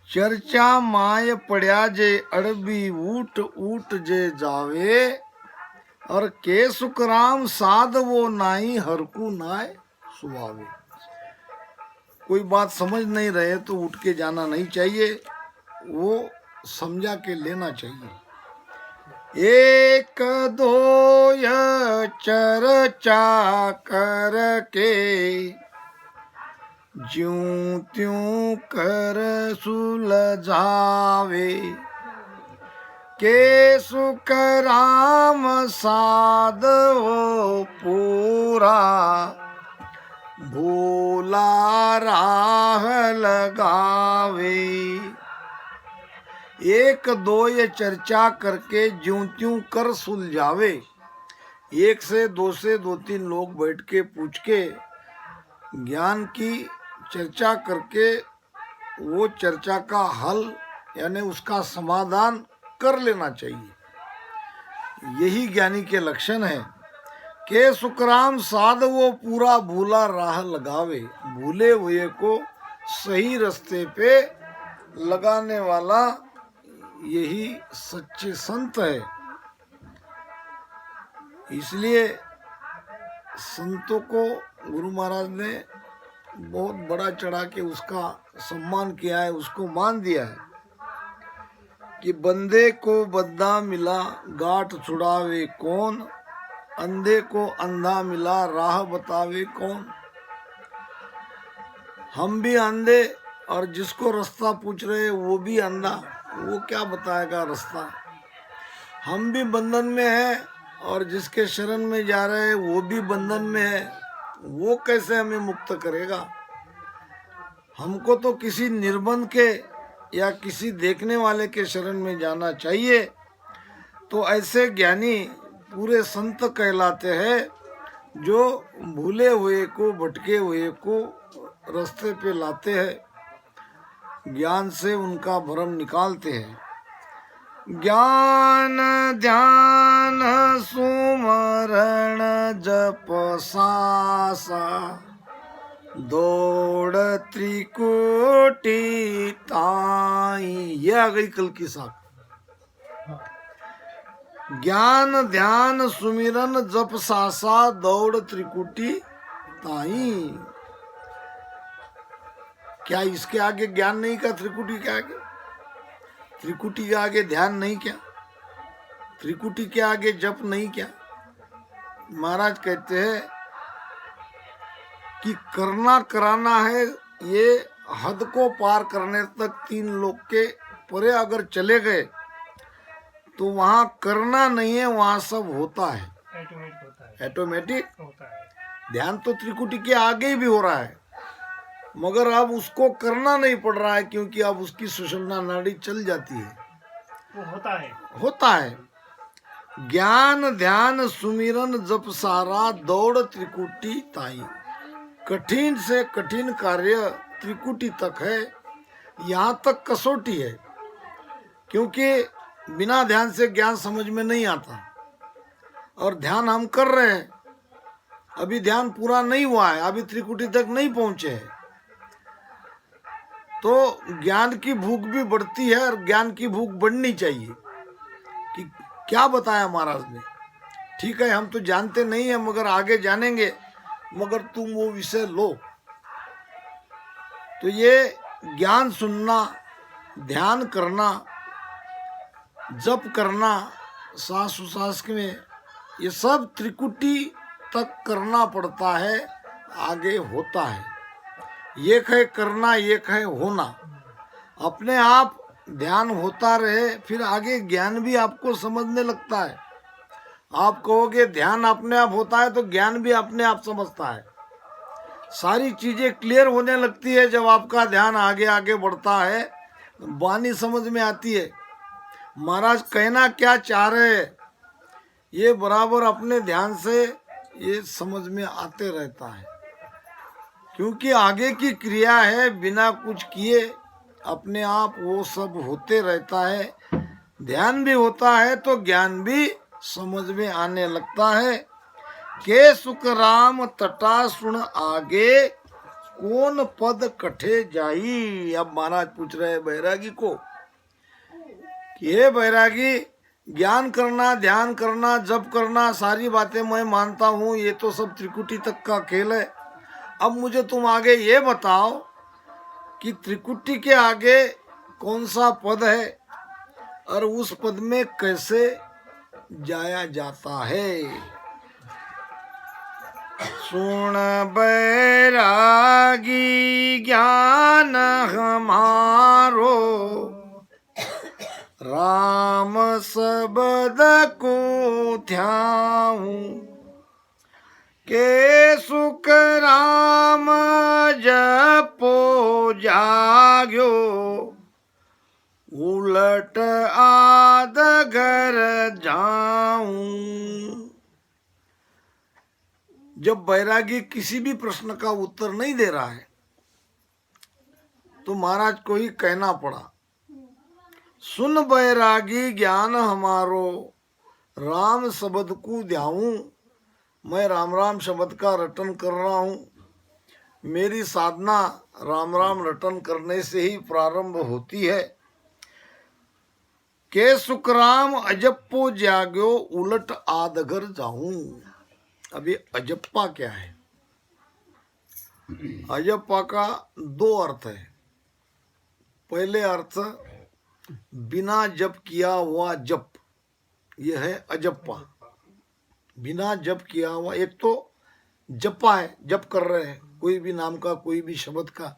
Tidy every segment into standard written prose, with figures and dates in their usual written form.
चर्चा माय पड़या जे अड़बी ऊट ऊट जे जावे, और के सुखराम साध वो नाई हरकू नाय सुवावे। कोई बात समझ नहीं रहे तो उठ के जाना नहीं चाहिए, वो समझा के लेना चाहिए। एक दो चर्चा करके ज्यों त्यों कर सुलझावे, के सुख राम साधो पूरा भोला राह लगावे। एक दो ये चर्चा करके ज्यों त्यों कर सुलझावे। एक से दो तीन लोग बैठ के पूछ के ज्ञान की चर्चा करके वो चर्चा का हल यानी उसका समाधान कर लेना चाहिए। यही ज्ञानी के लक्षण है। के सुखराम साध वो पूरा भूला राह लगावे, भूले हुए को सही रास्ते पे लगाने वाला यही सच्चे संत है। इसलिए संतों को गुरु महाराज ने बहुत बड़ा चढ़ा के उसका सम्मान किया है, उसको मान दिया है कि बंदे को बद्दा मिला गांठ छुड़ावे कौन, अंधे को अंधा मिला राह बतावे कौन। हम भी अंधे और जिसको रास्ता पूछ रहे वो भी अंधा, वो क्या बताएगा रास्ता। हम भी बंधन में है और जिसके शरण में जा रहे हैं वो भी बंधन में है, वो कैसे हमें मुक्त करेगा। हमको तो किसी निर्बंध के या किसी देखने वाले के शरण में जाना चाहिए। तो ऐसे ज्ञानी पूरे संत कहलाते हैं, जो भूले हुए को भटके हुए को रास्ते पे लाते हैं, ज्ञान से उनका भ्रम निकालते हैं। ज्ञान ध्यान सुमरण जप सासा, दौड़ त्रिकोटि ताई। ये आ गई कल की साख। ज्ञान ध्यान सुमिरन जप सासा, दौड़ त्रिकुटी ताई। क्या इसके आगे ज्ञान नहीं क्या? त्रिकुटी के आगे, त्रिकुटी के आगे ध्यान नहीं क्या? त्रिकुटी के आगे जप नहीं क्या? महाराज कहते हैं कि करना कराना है, ये हद को पार करने तक तीन लोग के परे अगर चले गए तो वहाँ करना नहीं है, वहाँ सब होता है, ऑटोमेटिक होता है। ध्यान तो त्रिकुटी के आगे भी हो रहा है, मगर अब उसको करना नहीं पड़ रहा है क्योंकि अब उसकी सुषुम्ना नाड़ी चल जाती है, वो होता है। ज्ञान ध्यान सुमिरन जप सारा, दौड़ त्रिकुटी ताई। कठिन से कठिन कार्य त्रिकुटी तक है, यहाँ तक कसौटी है, क्योंकि बिना ध्यान से ज्ञान समझ में नहीं आता। और ध्यान हम कर रहे हैं, अभी ध्यान पूरा नहीं हुआ है, अभी त्रिकुटी तक नहीं पहुंचे हैं, तो ज्ञान की भूख भी बढ़ती है और ज्ञान की भूख बढ़नी चाहिए। कि क्या बताया महाराज ने, ठीक है हम तो जानते नहीं है मगर आगे जानेंगे, मगर तुम वो विषय लो। तो ये ज्ञान सुनना, ध्यान करना, जप करना, सांस उसास में, ये सब त्रिकुटी तक करना पड़ता है, आगे होता है। एक है करना, एक है होना। अपने आप ध्यान होता रहे, फिर आगे ज्ञान भी आपको समझने लगता है। आप कहोगे ध्यान अपने आप होता है तो ज्ञान भी अपने आप समझता है। सारी चीजें क्लियर होने लगती है जब आपका ध्यान आगे आगे बढ़ता है, वाणी समझ में आती है। महाराज कहना क्या चाह रहे हैं, ये बराबर अपने ध्यान से ये समझ में आते रहता है, क्योंकि आगे की क्रिया है, बिना कुछ किए अपने आप वो सब होते रहता है। ध्यान भी होता है तो ज्ञान भी समझ में आने लगता है। के सुख राम तटा सुन आगे, कौन पद कठे जाई। अब महाराज पूछ रहे हैं बैरागी को कि हे बैरागी, ज्ञान करना, ध्यान करना, जप करना, सारी बातें मैं मानता हूँ, ये तो सब त्रिकुटी तक का खेल है। अब मुझे तुम आगे ये बताओ कि त्रिकुटी के आगे कौन सा पद है और उस पद में कैसे जाया जाता है। सुन बैरागी ज्ञान हमारो, राम शब्द को ध्याऊं, के सुख राम जपो जाग्यो, उलट आद घर जाऊं। जब बैरागी किसी भी प्रश्न का उत्तर नहीं दे रहा है तो महाराज को ही कहना पड़ा, सुन बैरागी ज्ञान हमारो, राम शब्द को ध्याऊं। मैं राम राम शब्द का रटन कर रहा हूँ। मेरी साधना राम राम रटन करने से ही प्रारंभ होती है। के सुखराम अजप्पो जाग्यो, उलट आदगर जाऊं। अभी अजप्पा क्या है? अजप्पा का दो अर्थ है। पहले अर्थ बिना जप किया हुआ जप, यह है अजप्पा। बिना जप किया हुआ, एक तो जपा है, जप कर रहे हैं कोई भी नाम का, कोई भी शब्द का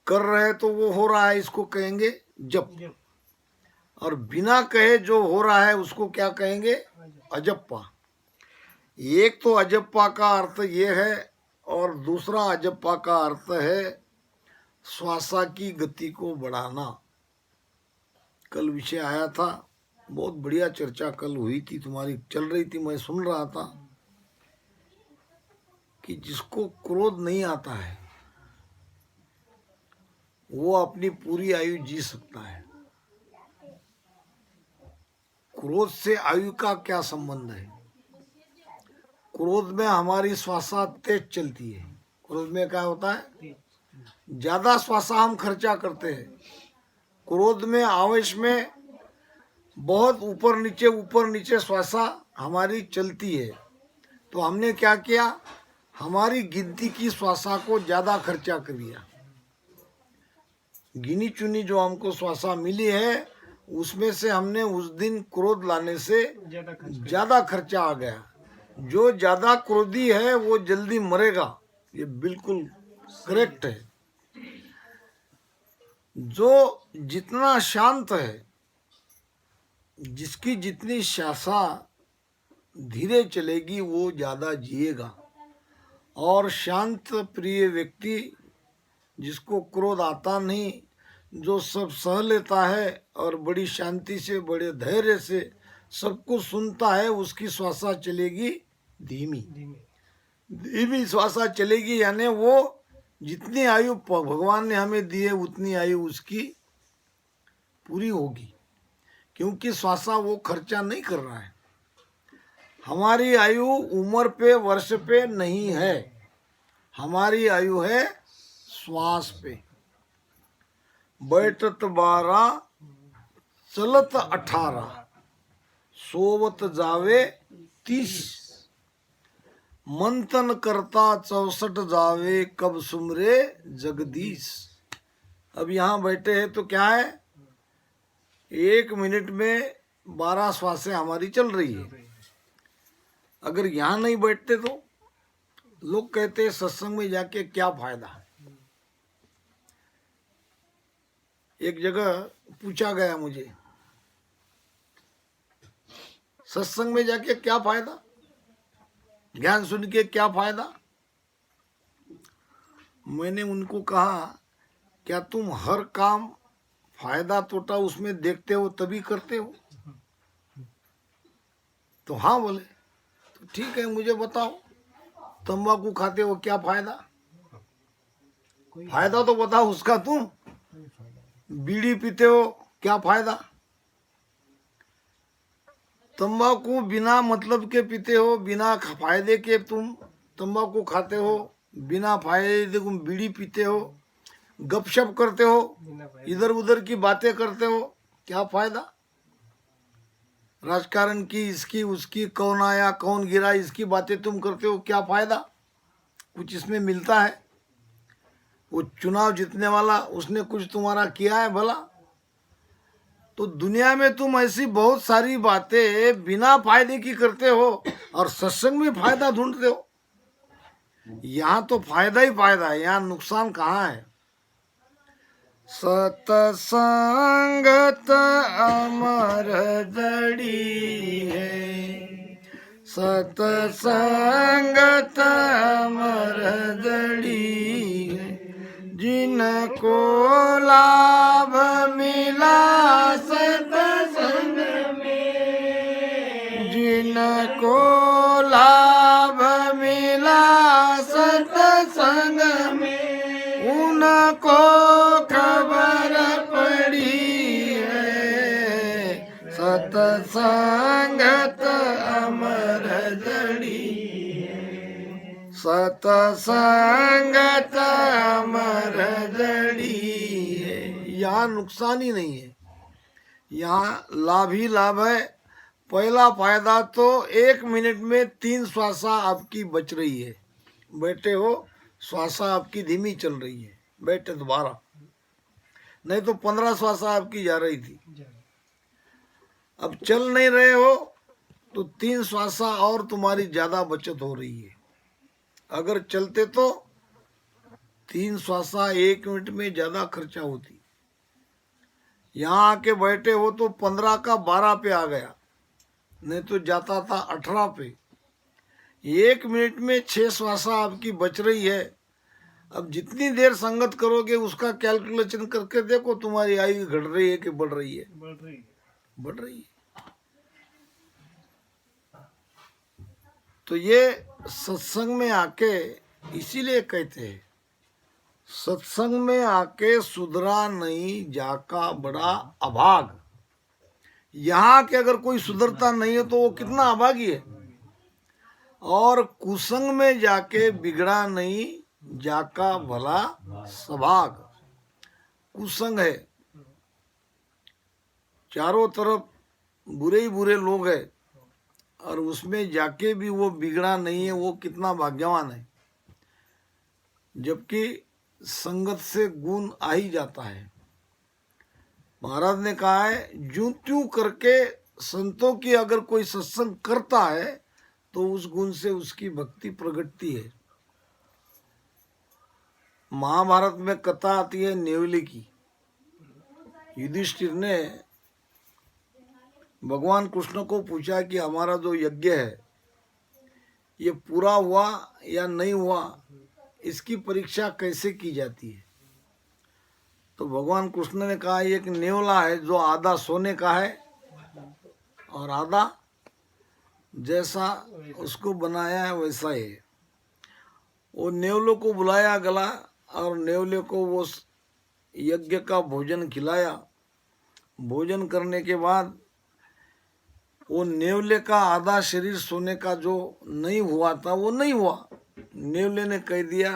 कर रहे हैं तो वो हो रहा है, इसको कहेंगे जप। और बिना कहे जो हो रहा है उसको क्या कहेंगे? अजप्पा। एक तो अजप्पा का अर्थ ये है और दूसरा अजप्पा का अर्थ है श्वासा की गति को बढ़ाना। कल विषय आया था, बहुत बढ़िया चर्चा कल हुई थी, तुम्हारी चल रही थी, मैं सुन रहा था कि जिसको क्रोध नहीं आता है वो अपनी पूरी आयु जी सकता है। क्रोध से आयु का क्या संबंध है? क्रोध में हमारी श्वासा तेज चलती है। क्रोध में क्या होता है? ज्यादा श्वासा हम खर्चा करते हैं। क्रोध में, आवेश में बहुत ऊपर नीचे श्वासा हमारी चलती है। तो हमने क्या किया? हमारी गिनती की श्वासा को ज्यादा खर्चा कर दिया। गिनी चुनी जो हमको श्वासा मिली है उसमें से हमने उस दिन क्रोध लाने से ज्यादा खर्चा आ गया। जो ज्यादा क्रोधी है वो जल्दी मरेगा, ये बिल्कुल करेक्ट है। जो जितना शांत है, जिसकी जितनी श्वासा धीरे चलेगी वो ज्यादा जिएगा। और शांत प्रिय व्यक्ति, जिसको क्रोध आता नहीं, जो सब सह लेता है और बड़ी शांति से, बड़े धैर्य से सब कुछ सुनता है, उसकी श्वासा चलेगी धीमी धीमी श्वासा चलेगी। यानी वो जितनी आयु भगवान ने हमें दी है उतनी आयु उसकी पूरी होगी, क्योंकि श्वासा वो खर्चा नहीं कर रहा है। हमारी आयु उम्र पे, वर्ष पे नहीं है, हमारी आयु है श्वास पे। बैठत 12, चलत 18, सोवत जावे 30, मंथन करता 64 जावे, कब सुमरे जगदीश। अब यहाँ बैठे हैं तो क्या है? 1 मिनट में 12 श्वासें हमारी चल रही है। अगर यहाँ नहीं बैठते तो लोग कहते हैं सत्संग में जाके क्या फायदा। एक जगह पूछा गया मुझे, सत्संग में जाके क्या फायदा, ज्ञान सुन के क्या फायदा। मैंने उनको कहा, क्या तुम हर काम फायदा तोटा उसमें देखते हो तभी करते हो? तो हाँ बोले। तो ठीक है, मुझे बताओ, तंबाकू खाते हो क्या फायदा? फायदा तो बताओ उसका तुम। बीड़ी पीते हो क्या फायदा? तंबाकू बिना मतलब के पीते हो, बिना फायदे के तुम तंबाकू खाते हो, बिना फायदे तुम बीड़ी पीते हो, गपशप करते हो, इधर उधर की बातें करते हो, क्या फायदा? राजकारण की, इसकी उसकी, कौन आया कौन गिरा, इसकी बातें तुम करते हो, क्या फायदा? कुछ इसमें मिलता है? वो चुनाव जीतने वाला उसने कुछ तुम्हारा किया है भला? तो दुनिया में तुम ऐसी बहुत सारी बातें बिना फायदे की करते हो और सत्संग में फायदा ढूंढते हो। यहाँ तो फायदा ही फायदा है, यहाँ नुकसान कहाँ है? सतसंगत अमर जड़ी है, सतसंगत अमर जड़ी है, जिनको लाभ मिला सतसंग में, जिनको लाभ मिला सतसंग में, उनको खबर पड़ी है, सतसंगत अमर जड़ी, सतसंगत अमर जड़ी है। यहाँ नुकसान ही नहीं है, यहाँ लाभ ही लाभ है। पहला फायदा तो 1 मिनट में 3 श्वासा आपकी बच रही है। बैठे हो, श्वासा आपकी धीमी चल रही है, बैठे दोबारा, नहीं तो 15 श्वासा आपकी जा रही थी। अब चल नहीं रहे हो तो 3 श्वासा और तुम्हारी ज्यादा बचत हो रही है। अगर चलते तो 3 श्वासा 1 मिनट में ज्यादा खर्चा होती। यहाँ आके बैठे हो तो 15 का 12 पे आ गया, नहीं तो जाता था 18 पे। 1 मिनट में 6 श्वासा आपकी बच रही है। अब जितनी देर संगत करोगे उसका कैलकुलेशन करके देखो, तुम्हारी आयु घट रही है कि बढ़ रही है? बढ़ रही है। तो ये सत्संग में आके, इसीलिए कहते हैं सत्संग में आके सुधरा नहीं जाका बड़ा अभाग। यहाँ के अगर कोई सुधरता नहीं है तो वो कितना अभागी है। और कुसंग में जाके बिगड़ा नहीं जाका भला सभाग। कुसंग है, चारों तरफ बुरे ही बुरे लोग हैं और उसमें जाके भी वो बिगड़ा नहीं है, वो कितना भाग्यवान है। जबकि संगत से गुण आ ही जाता है। महाराज ने कहा है, ज्यों त्यों करके संतों की अगर कोई सत्संग करता है तो उस गुण से उसकी भक्ति प्रगटती है। महाभारत में कथा आती है नेवले की। युधिष्ठिर ने भगवान कृष्ण को पूछा कि हमारा जो यज्ञ है ये पूरा हुआ या नहीं हुआ, इसकी परीक्षा कैसे की जाती है? तो भगवान कृष्ण ने कहा, एक नेवला है जो आधा सोने का है और आधा जैसा उसको बनाया है वैसा ही है। वो नेवले को बुलाया गला और नेवले को वो यज्ञ का भोजन खिलाया। भोजन करने के बाद वो नेवले का आधा शरीर सोने का जो नहीं हुआ था वो नहीं हुआ। नेवले ने कह दिया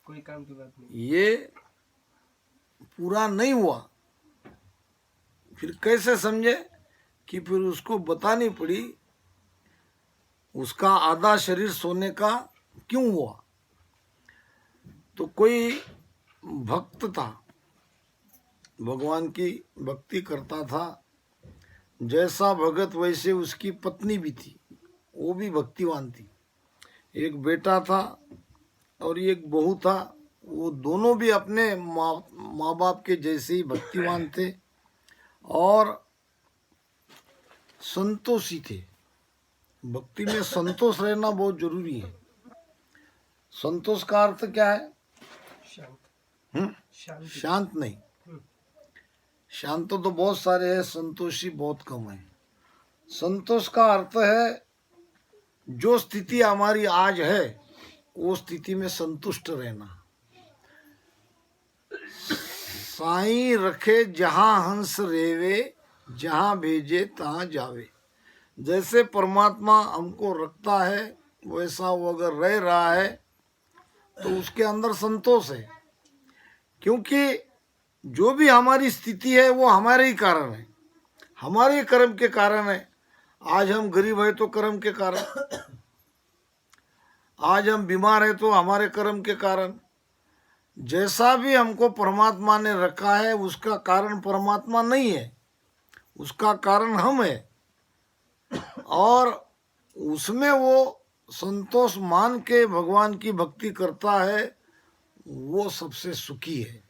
कोई काम की बात नहीं, ये पूरा नहीं हुआ। फिर कैसे समझे कि फिर उसको बतानी पड़ी उसका आधा शरीर सोने का क्यों हुआ। तो कोई भक्त था, भगवान की भक्ति करता था, जैसा भगत वैसे उसकी पत्नी भी थी, वो भी भक्तिवान थी। एक बेटा था और एक बहू था, वो दोनों भी अपने माँ बाप के जैसे ही भक्तिवान थे और संतोषी थे। भक्ति में संतोष रहना बहुत जरूरी है। संतोष का अर्थ क्या है? शांत, शांत नहीं। शांत तो बहुत सारे हैं, संतोषी बहुत कम है। संतोष का अर्थ है जो स्थिति हमारी आज है वो स्थिति में संतुष्ट रहना। साईं रखे जहां हंस रेवे, जहां भेजे तहां जावे। जैसे परमात्मा हमको रखता है वैसा वो अगर रह रहा है तो उसके अंदर संतोष है, क्योंकि जो भी हमारी स्थिति है वो हमारे ही कारण है, हमारे ही कर्म के कारण है। आज हम गरीब है तो कर्म के कारण, आज हम बीमार है तो हमारे कर्म के कारण। जैसा भी हमको परमात्मा ने रखा है उसका कारण परमात्मा नहीं है, उसका कारण हम है, और उसमें वो संतोष मान के भगवान की भक्ति करता है, वो सबसे सुखी है।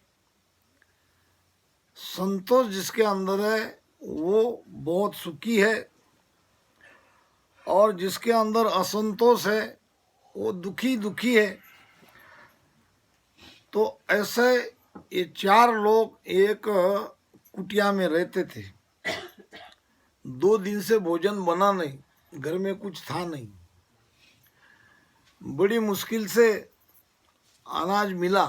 संतोष जिसके अंदर है वो बहुत सुखी है, और जिसके अंदर असंतोष है वो दुखी दुखी है। तो ऐसे ये चार लोग एक कुटिया में रहते थे। 2 दिन से भोजन बना नहीं, घर में कुछ था नहीं। बड़ी मुश्किल से अनाज मिला।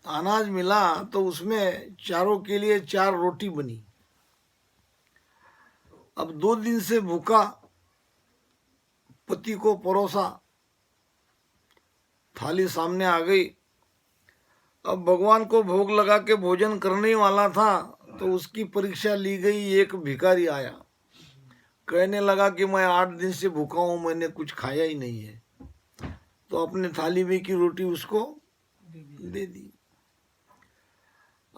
अनाज मिला तो उसमें चारों के लिए 4 रोटी बनी। अब 2 दिन से भूखा, पति को परोसा, थाली सामने आ गई। अब भगवान को भोग लगा के भोजन करने वाला था तो उसकी परीक्षा ली गई। एक भिखारी आया, कहने लगा कि मैं 8 दिन से भूखा हूं, मैंने कुछ खाया ही नहीं है। तो अपने थाली में की रोटी उसको दे दी।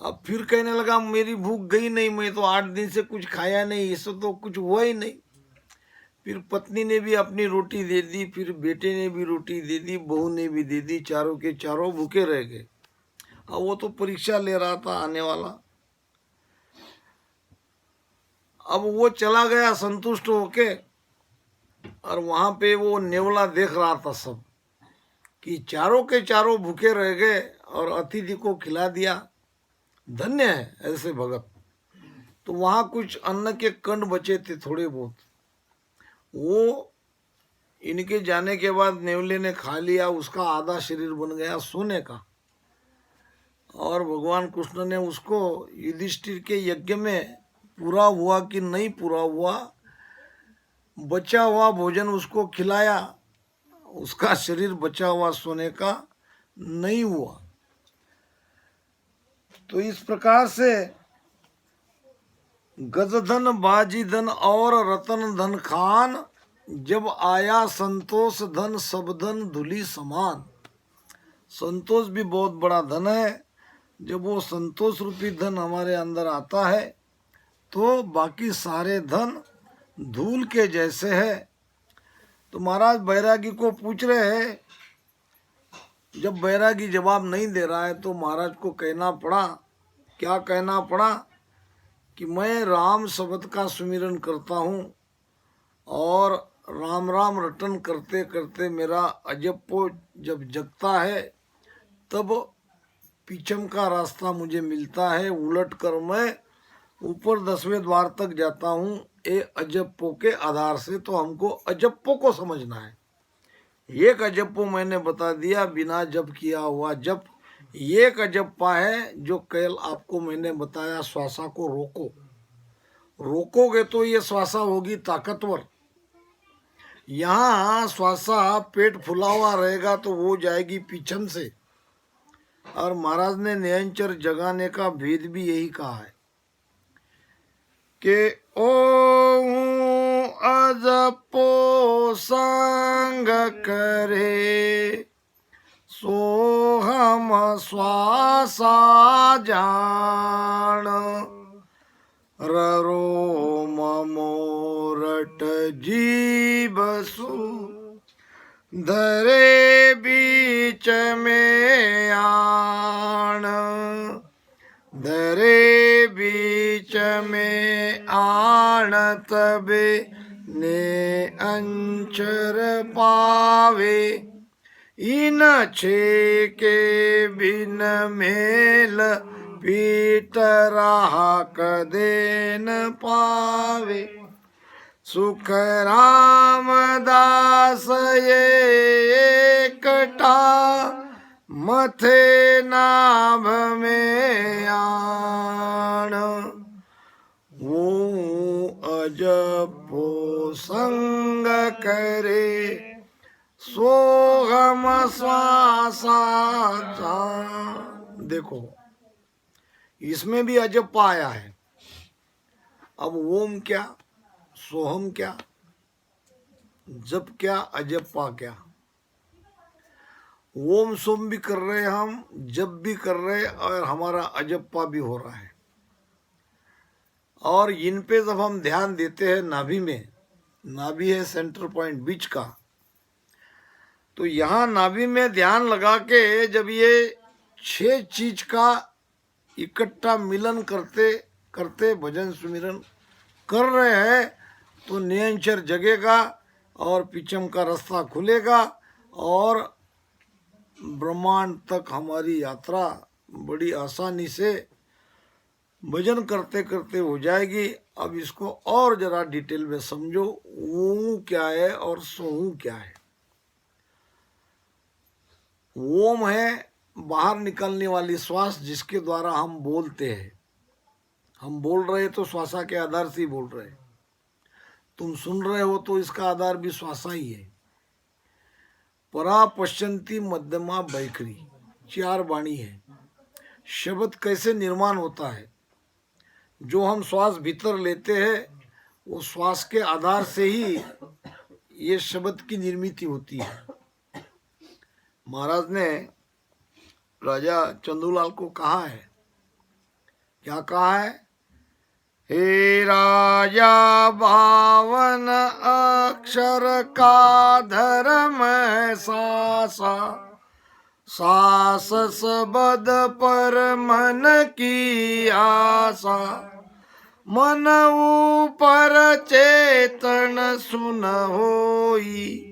अब फिर कहने लगा मेरी भूख गई नहीं, मैं तो 8 दिन से कुछ खाया नहीं, इससे तो कुछ हुआ ही नहीं। फिर पत्नी ने भी अपनी रोटी दे दी, फिर बेटे ने भी रोटी दे दी, बहू ने भी दे दी, चारों के चारों भूखे रह गए। अब वो तो परीक्षा ले रहा था आने वाला। अब वो चला गया संतुष्ट होके, और वहां पे वो नेवला देख रहा था सब कि चारों के चारों भूखे रह गए और अतिथि को खिला दिया। धन्य है ऐसे भगत। तो वहां कुछ अन्न के कण बचे थे थोड़े बहुत, वो इनके जाने के बाद नेवले ने खा लिया। उसका आधा शरीर बन गया सोने का, और भगवान कृष्ण ने उसको युधिष्ठिर के यज्ञ में पूरा हुआ कि नहीं पूरा हुआ, बचा हुआ भोजन उसको खिलाया। उसका शरीर बचा हुआ सोने का नहीं हुआ। तो इस प्रकार से गजधन बाजीधन और रतन धन खान, जब आया संतोष धन सब धन धूलि समान। संतोष भी बहुत बड़ा धन है। जब वो संतोष रूपी धन हमारे अंदर आता है तो बाकी सारे धन धूल के जैसे है। तो महाराज बैरागी को पूछ रहे हैं। जब बैरागी जवाब नहीं दे रहा है तो महाराज को कहना पड़ा, क्या कहना पड़ा, कि मैं राम शब्द का सुमिरन करता हूँ, और राम राम रटन करते करते मेरा अजप्पो जब जगता है तब पीछम का रास्ता मुझे मिलता है। उलट कर मैं ऊपर 10वें द्वार तक जाता हूँ ये अजप्पो के आधार से। तो हमको अजप्पो को समझना है। एक अजप्पो मैंने बता दिया, बिना जप किया हुआ जप। एक अजप्पा है जो कल आपको मैंने बताया, श्वासा को रोको। रोकोगे तो ये श्वासा होगी ताकतवर। यहाँ श्वासा पेट फुला हुआ रहेगा तो वो जाएगी पीछम से। और महाराज ने नियंचर जगाने का भेद भी यही कहा है कि ओम अजपो संग करे, सो हम श्वासा जान, ररो मोरट जीव सु, धरे बीच में आण, धरे बीच में आण, तबे ने अंचर पावे, इन छे के बिन मेल पीट रहा कदे न पावे। सुख रामदास ये कटा, मथे नाभ में आण, वो अजपो संग करे, सोहम श्वासा। देखो इसमें भी अजप्पा आया है। अब ओम क्या, सोहम क्या, जप क्या, अजप्पा क्या। ओम सोम भी कर रहे हम, जप भी कर रहे और हमारा अजप्पा भी हो रहा है। और इन पे जब हम ध्यान देते हैं नाभि में, नाभि है सेंटर पॉइंट बीच का, तो यहाँ नाभि में ध्यान लगा के जब ये 6 चीज का इकट्ठा मिलन करते करते भजन सुमिरन कर रहे हैं तो नियंचर जगेगा और पिचम का रास्ता खुलेगा और ब्रह्मांड तक हमारी यात्रा बड़ी आसानी से भजन करते करते हो जाएगी। अब इसको और जरा डिटेल में समझो, ओम क्या है और सोहू क्या है। ओम है बाहर निकलने वाली श्वास जिसके द्वारा हम बोलते हैं। हम बोल रहे तो श्वासा के आधार से ही बोल रहे हैं। तुम सुन रहे हो तो इसका आधार भी श्वासा ही है। परा पश्चंती मध्यमा बैखरी 4 वाणी है। शब्द कैसे निर्माण होता है, जो हम श्वास भीतर लेते हैं वो श्वास के आधार से ही ये शब्द की निर्मित होती है। महाराज ने राजा चंदूलाल को कहा है, क्या कहा है? हे राजा बावन अक्षर का धर्म है सासा, सास सबद पर मन की आशा, मन ऊपर चेतन सुन होई,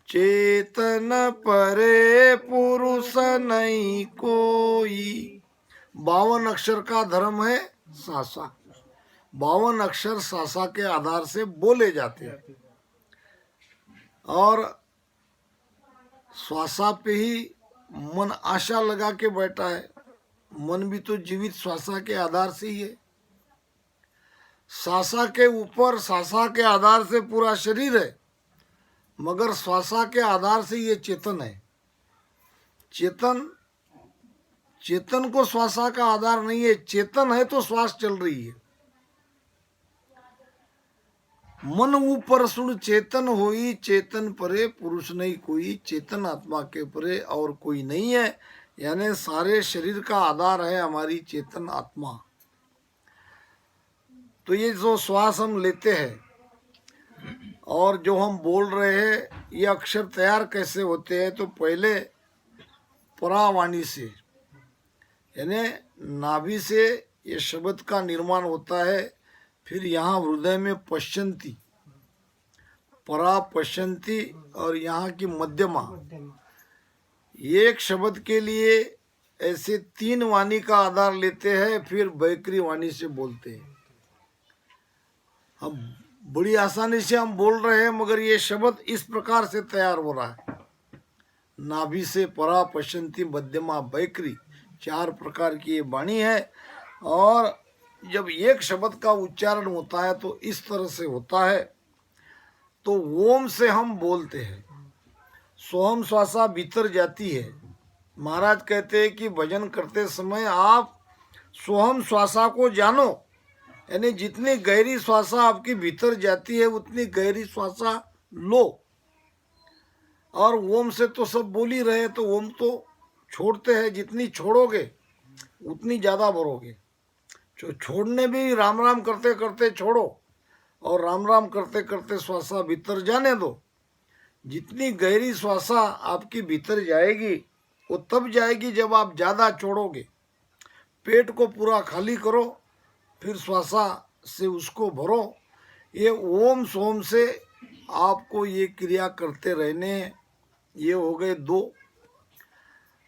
चेतन परे पुरुष नहीं कोई। 52 अक्षर का धर्म है सासा। 52 अक्षर सासा के आधार से बोले जाते हैं और श्वासा पे ही मन आशा लगा के बैठा है। मन भी तो जीवित श्वासा के आधार से ही है। सासा के ऊपर सासा के आधार से पूरा शरीर है, मगर श्वासा के आधार से ये चेतन है। चेतन चेतन को श्वासा का आधार नहीं है। चेतन है तो श्वास चल रही है। मन ऊपर सुन चेतन होई, चेतन परे पुरुष नहीं कोई। चेतन आत्मा के परे और कोई नहीं है, यानी सारे शरीर का आधार है हमारी चेतन आत्मा। तो ये जो श्वास हम लेते हैं और जो हम बोल रहे हैं, ये अक्षर तैयार कैसे होते हैं? तो पहले परावाणी से, यानी नाभि से ये शब्द का निर्माण होता है। फिर यहाँ हृदय में पश्चंती, परा पश्चंती और यहाँ की मध्यमा। एक शब्द के लिए ऐसे 3 वाणी का आधार लेते हैं, फिर बैकरी वाणी से बोलते हैं। हम बड़ी आसानी से हम बोल रहे हैं, मगर ये शब्द इस प्रकार से तैयार हो रहा है। नाभि से परा पश्चंती मध्यमा बैकरी 4 प्रकार की ये वाणी है। और जब एक शब्द का उच्चारण होता है तो इस तरह से होता है। तो ओम से हम बोलते हैं, सोहम श्वासा भीतर जाती है। महाराज कहते हैं कि भजन करते समय आप सोहम श्वासा को जानो, यानी जितनी गहरी श्वासा आपकी भीतर जाती है उतनी गहरी श्वासा लो। और ओम से तो सब बोल ही रहे, तो ओम तो छोड़ते हैं, जितनी छोड़ोगे उतनी ज़्यादा भरोगे। छोड़ने भी राम राम करते करते छोड़ो और राम राम करते करते श्वासा भीतर जाने दो। जितनी गहरी श्वासा आपकी भीतर जाएगी वो तब जाएगी जब आप ज़्यादा छोड़ोगे। पेट को पूरा खाली करो, फिर श्वासा से उसको भरो। ये ओम सोम से आपको ये क्रिया करते रहने हैं। ये हो गए 2।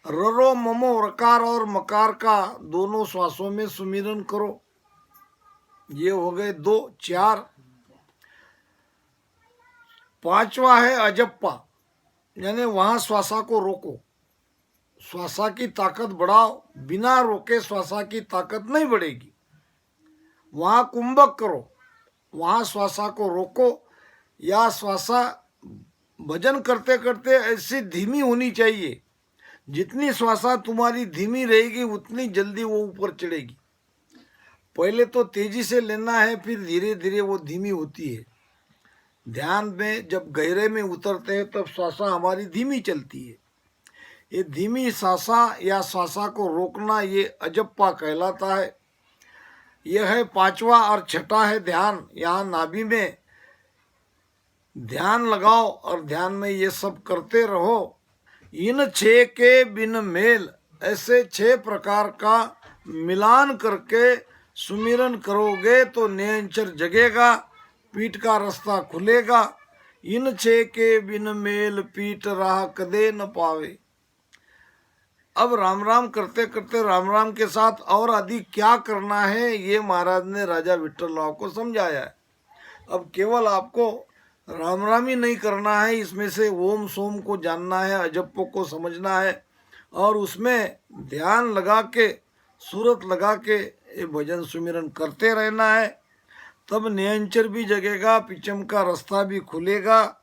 ररो ममो रकार और मकार का दोनों श्वासों में सुमिरन करो। ये हो गए 2। 4। 5वां है अजप्पा, यानी वहां श्वासा को रोको, श्वासा की ताकत बढ़ाओ। बिना रोके श्वासा की ताकत नहीं बढ़ेगी। वहां कुंभक करो, वहां श्वासा को रोको या श्वासा भजन करते करते ऐसी धीमी होनी चाहिए, जितनी श्वासा तुम्हारी धीमी रहेगी उतनी जल्दी वो ऊपर चढ़ेगी। पहले तो तेजी से लेना है, फिर धीरे धीरे वो धीमी होती है। ध्यान में जब गहरे में उतरते हैं तब श्वासा हमारी धीमी चलती है। ये धीमी श्वासा या श्वासा को रोकना ये अजप्पा कहलाता है। यह है पांचवा और छठा है ध्यान। यहाँ नाभि में ध्यान लगाओ और ध्यान में ये सब करते रहो। इन 6 के बिन मेल, ऐसे 6 प्रकार का मिलान करके सुमिरन करोगे तो निरंतर जगेगा, पीठ का रास्ता खुलेगा। इन 6 के बिन मेल पीठ राह कदे न पावे। अब राम राम करते करते राम राम के साथ और अधिक क्या करना है ये महाराज ने राजा विट्ठलराव को समझाया है। अब केवल आपको राम राम ही नहीं करना है, इसमें से ओम सोम को जानना है, अजप्पो को समझना है और उसमें ध्यान लगा के, सूरत लगा के ये भजन सुमिरन करते रहना है। तब नियंचर भी जगेगा, पिचम का रास्ता भी खुलेगा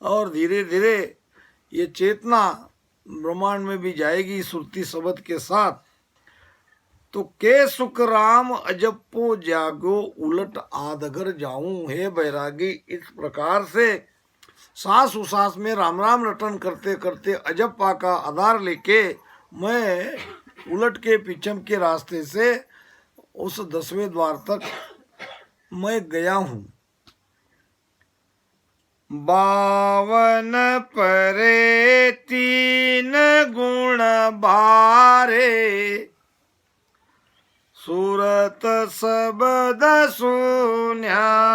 और धीरे धीरे ये चेतना ब्रह्मांड में भी जाएगी सुरती शब्द के साथ। तो के सुख राम अजप्पो जागो उलट आदगर जाऊं। हे बैरागी, इस प्रकार से सांस उसास में राम राम रटन करते करते अजप्पा का आधार लेके मैं उलट के पिछम के रास्ते से उस 10वें द्वार तक मैं गया हूँ। 52 परे 3 गुण बारे, सूरत शब्द सुन्यारो।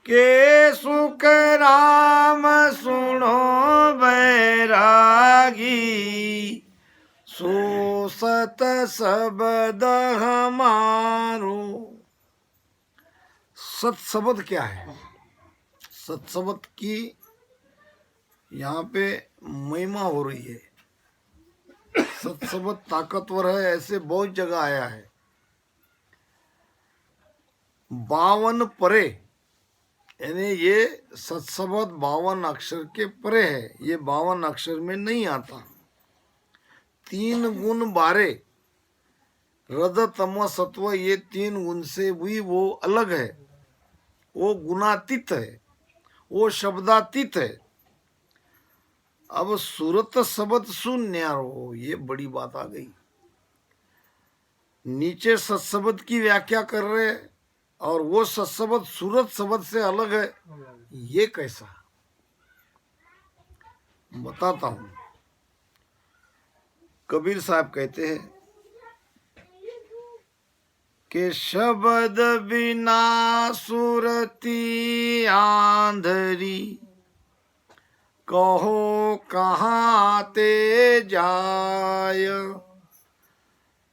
के सुख राम सुनो बैरागी, सो सत शब्द हमारो। सत शब्द क्या है? सत शब्द की यहाँ पे महिमा हो रही है। सत शब्द ताकतवर है, ऐसे बहुत जगह आया है। 52 परे, यानी ये सत शब्द 52 अक्षर के परे है, ये 52 अक्षर में नहीं आता। 3 गुण बारे, रज तम सत्व, ये 3 गुण से भी वो अलग है, वो गुणातीत है, वो शब्दातीत है। अब सूरत शब्द सुन्यारो, ये बड़ी बात आ गई। नीचे सत्शब्द की व्याख्या कर रहे हैं और वो सत्शब्द सूरत शब्द से अलग है, ये कैसा? बताता हूं। कबीर साहब कहते हैं कि शब्द बिना सुरती आंधरी, कहो कहाँ ते जाय।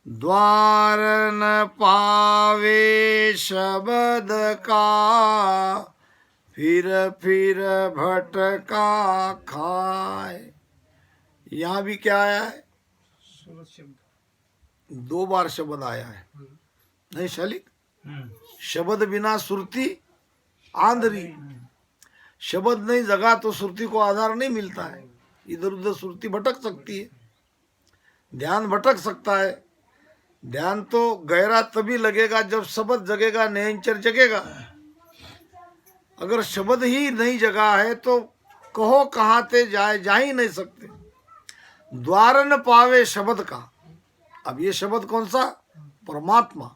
द्वार न पावे शब्द का, फिर फिर भटका खाए। यहाँ भी क्या आया है? सूरत शब्द 2 बार शब्द आया है, नहीं शालिक? शब्द बिना सुरती आंधरी, शब्द नहीं जगा तो सुरती को आधार नहीं मिलता है। इधर उधर सुरती भटक सकती है, ध्यान भटक सकता है। ध्यान तो गहरा तभी लगेगा जब शब्द जगेगा, निरंतर जगेगा। अगर शब्द ही नहीं जगा है तो कहो कहाँ ते जाए, जा ही नहीं सकते। द्वार न पावे शब्द का, अब ये शब्द कौन सा? परमात्मा।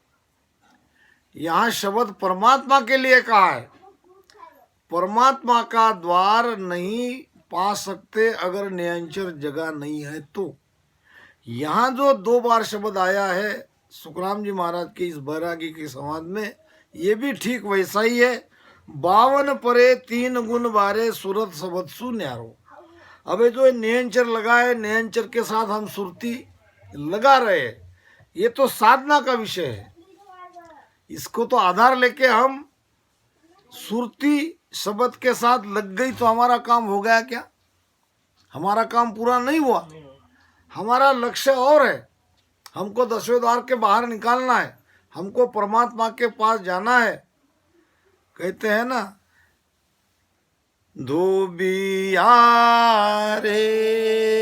यहाँ शब्द परमात्मा के लिए कहा है। परमात्मा का द्वार नहीं पा सकते अगर निरंतर जगह नहीं है तो। यहाँ जो 2 बार शब्द आया है सुखराम जी महाराज के इस बैरागी के समाज में, ये भी ठीक वैसा ही है। 52 परे 3 गुण बारे, सूरत शब्द सुन्यारो। अबे जो निरंतर लगा है, निरंतर के साथ हम सुरती लगा रहे हैं, ये तो साधना का विषय है। इसको तो आधार लेके हम सुरती शब्द के साथ लग गई तो हमारा काम हो गया क्या? हमारा काम पूरा नहीं हुआ। हमारा लक्ष्य और है, हमको 10वें द्वार के बाहर निकालना है, हमको परमात्मा के पास जाना है। कहते हैं ना, धोबिया रे।